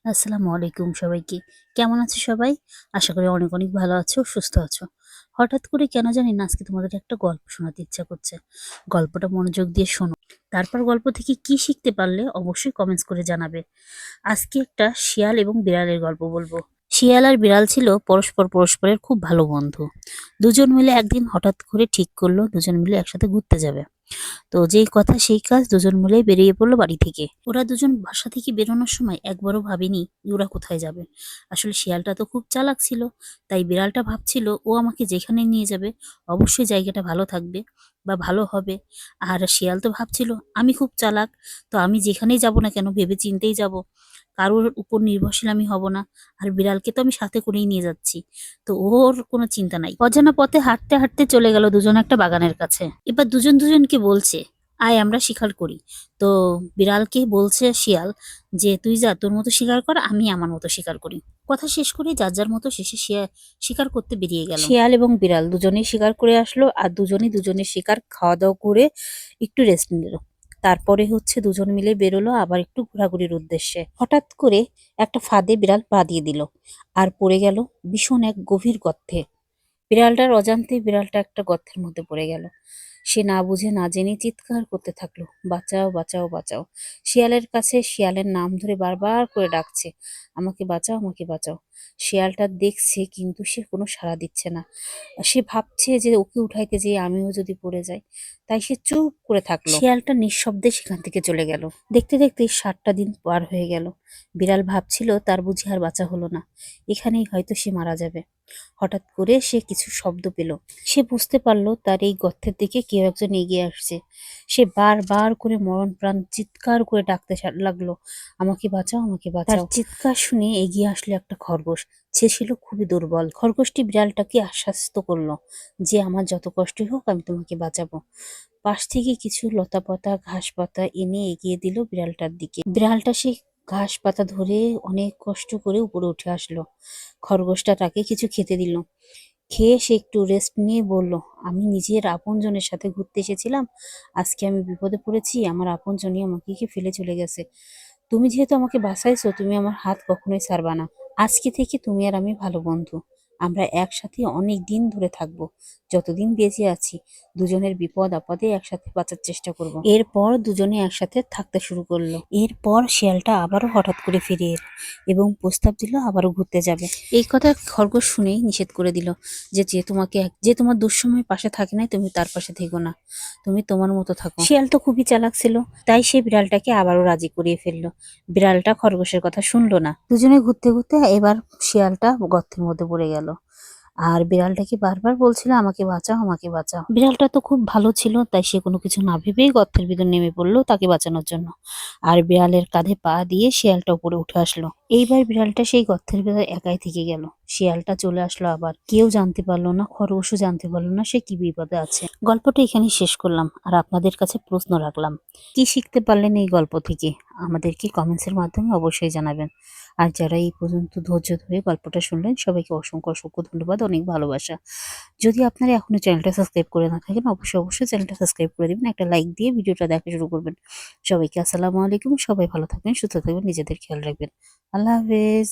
আসসালামু আলাইকুম সবাইকে। কেমন আছো সবাই? আশা করি অনেক, অনেক ভালো আছো, সুস্থ আছো। হঠাৎ করে কেন জানি না আজকে তোমাদের একটা গল্প শোনাতে ইচ্ছা করছে। গল্পটা মনোযোগ দিয়ে শোনো। তারপর গল্প থেকে কি শিখতে পারলে অবশ্যই কমেন্টস করে জানাবে। আজকে একটা শিয়াল এবং বিড়ালের গল্প বলবো। শিয়াল আর বিড়াল ছিল পরস্পরের খুব ভালো বন্ধু। দুজন মিলে একদিন হঠাৎ করে ঠিক করলো দুজন মিলে একসাথে ঘুরতে যাবে। তো যেই কথা সেই কাজ, দুজন মিলেই বেরিয়ে পড়লো বাড়ি থেকে। ওরা দুজন বাসা থেকে বেরোনোর সময় একবারও ভাবেনি যে ওরা কোথায় যাবে। আসলে শিয়ালটা তো খুব চালাক ছিল, তাই বিড়ালটা ভাবছিল ও আমাকে যেখানে নিয়ে যাবে অবশ্যই জায়গাটা ভালো থাকবে বা ভালো হবে। আর শিয়াল তো ভাবছিল আমি খুব চালাক, তো আমি যেখানেই যাব না কেন ভেবে চিন্তেই যাব, কারোর উপর নির্ভরশীল আমি হব না। আর বিড়ালকে তো আমি সাথে করেই নিয়ে যাচ্ছি, তো ওর কোনো চিন্তা নাই। অজানা পথে হাঁটতে হাঁটতে চলে গেল দুজন একটা বাগানের কাছে। এবার দুজন দুজনকে বলছে, আয় আমরা শিকার করি। তো বিড়ালকে বলছে শিয়াল যে তুই যা, তোর মতো শিকার কর, আমি আমার মতো শিকার করি। কথা শেষ করে যার যার মতো শেষে শিকার করতে বেরিয়ে গেল। শিয়াল এবং বিড়াল দুজনেই শিকার করে আসলো, আর দুজনেই দুজনের শিকার খাওয়া দাওয়া করে একটু রেস্ট নিল। তারপরে দুজন মিলে বেরোলো আবার একটু ঘোরাঘুরির উদ্দেশ্যে। হঠাৎ করে একটা ফাঁদে বিড়াল পা দিয়ে দিল আর পড়ে গেল ভীষণ এক গভীর গর্তে। বিড়ালটার অজান্তে বিড়ালটা একটা গর্তের মধ্যে পড়ে গেল। সে না বুঝে না জেনে চিৎকার করতে থাকলো, বাঁচাও বাঁচাও বাঁচাও। শিয়ালের কাছে শিয়ালের নাম ধরে বারবার করে ডাকছে, আমাকে বাঁচাও আমাকে বাঁচাও। শিয়ালটা দেখছে কিন্তু সে কোনো সাড়া দিচ্ছে না। সে ভাবছে যে ওকে উঠাইতে যেয়ে আমিও যদি পড়ে যাই, তাই সে চুপ করে থাকলো। শিয়ালটা নিঃশব্দে সেখান থেকে চলে গেল। দেখতে দেখতে 7টা দিন পার হয়ে গেল। বিড়াল ভাবছিল তার বুঝি আর বাঁচা হলো না, এখানেই হয়তো সে মারা যাবে। হঠাৎ করে সে কিছু শব্দ পেল। সে বুঝতে পারলো তার এই গর্তের দিকে কেউ একজন এগিয়ে আসছে। সে বারবার করে মরণ প্রাণ চিৎকার করে ডাকতে লাগলো, আমাকে বাঁচাও আমাকে বাঁচাও। তার চিৎকার শুনে এগিয়ে আসলো একটা খরগোশ। সে ছিল খুবই দুর্বল। খরগোশটি বিড়ালটাকে আশ্বস্ত করলো যে আমার যত কষ্টই হোক আমি তোমাকে বাঁচাবো। পাশ থেকে কিছু লতা পাতা ঘাস পাতা এনে এগিয়ে দিল বিড়ালটার দিকে। বিড়ালটা সেই ঘাস পাতা ধরে অনেক কষ্ট করে উপরে উঠে আসলো। খরগোশটা তাকে কিছু খেতে দিল। খেয়ে সে একটু রেস্ট নিয়ে বলল, আমি নিজের আপনজনের সাথে ঘুরতে এসেছিলাম, আজকে আমি বিপদে পড়েছি, আমার আপনজনই আমাকে কি ফেলে চলে গেছে। তুমি যেহেতু আমাকে বাঁচাইছো, তুমি আমার হাত কখনোই ছাড়বা না। আজকে থেকে তুমি আর আমি ভালো বন্ধু। আমরা একসাথে অনেক দিন ধরে থাকবো। যতদিন বেঁচে আছি দুজনের বিপদ আপদে একসাথে বাঁচার চেষ্টা করব। এরপর দুজনে একসাথে থাকতে শুরু করলো। এরপর শিয়ালটা আবারও হঠাৎ করে ফিরে এলো এবং প্রস্তাব দিল আবারও ঘুরতে যাবে। এই কথা খরগোশ শুনেই নিষেধ করে দিল যে তোমার দুঃসময় পাশে থাকে না, তুমি তার পাশে থেকো না, তুমি তোমার মতো থাকো। শিয়াল তো খুবই চালাক ছিল, তাই সে বিড়ালটাকে আবারও রাজি করিয়ে ফেললো। বিড়ালটা খরগোশের কথা শুনলো না। দুজনে ঘুরতে ঘুরতে এবার শিয়ালটা গর্তের মধ্যে পড়ে গেল আর বিড়ালটাকে বারবার বলছিল আমাকে বাঁচাও আমাকে বাঁচাও। বিড়ালটা তো খুব ভালো ছিল, তাই সে কোনো কিছু না ভেবেই গর্তের ভিতর নেমে পড়লো তাকে বাঁচানোর জন্য। আর বিড়ালের কাঁধে পা দিয়ে শিয়ালটা উপরে উঠে আসলো। এইবার বিড়ালটা সেই গর্তের ভিতর একাই থেকে গেল। শিয়ালটা চলে আসলো আবার। কেউ জানতে পারলো না, খরগোশও জানতে পারলো না সে কি বিপদে আছে। গল্পটা এখানেই শেষ করলাম আর আপনাদের কাছে প্রশ্ন রাখলাম, কি শিখতে পারলেন এই গল্প থেকে? আমাদেরকে কমেন্টসের মাধ্যমে অবশ্যই জানাবেন। আর যারা এই পর্যন্ত ধৈর্য ধরে গল্পটা শুনলেন সবাইকে অসংখ্য অসংখ্য ধন্যবাদ, অনেক ভালোবাসা। যদি আপনারা এখনো চ্যানেলটা সাবস্ক্রাইব করে না থাকেন অবশ্যই চ্যানেলটা সাবস্ক্রাইব করে দিবেন, একটা লাইক দিয়ে ভিডিওটা দেখা শুরু করবেন। সবাইকে আসসালামু আলাইকুম, সবাই ভালো থাকবেন, সুস্থ থাকবেন, নিজেদের খেয়াল রাখবেন। আল্লাহ হাফেজ।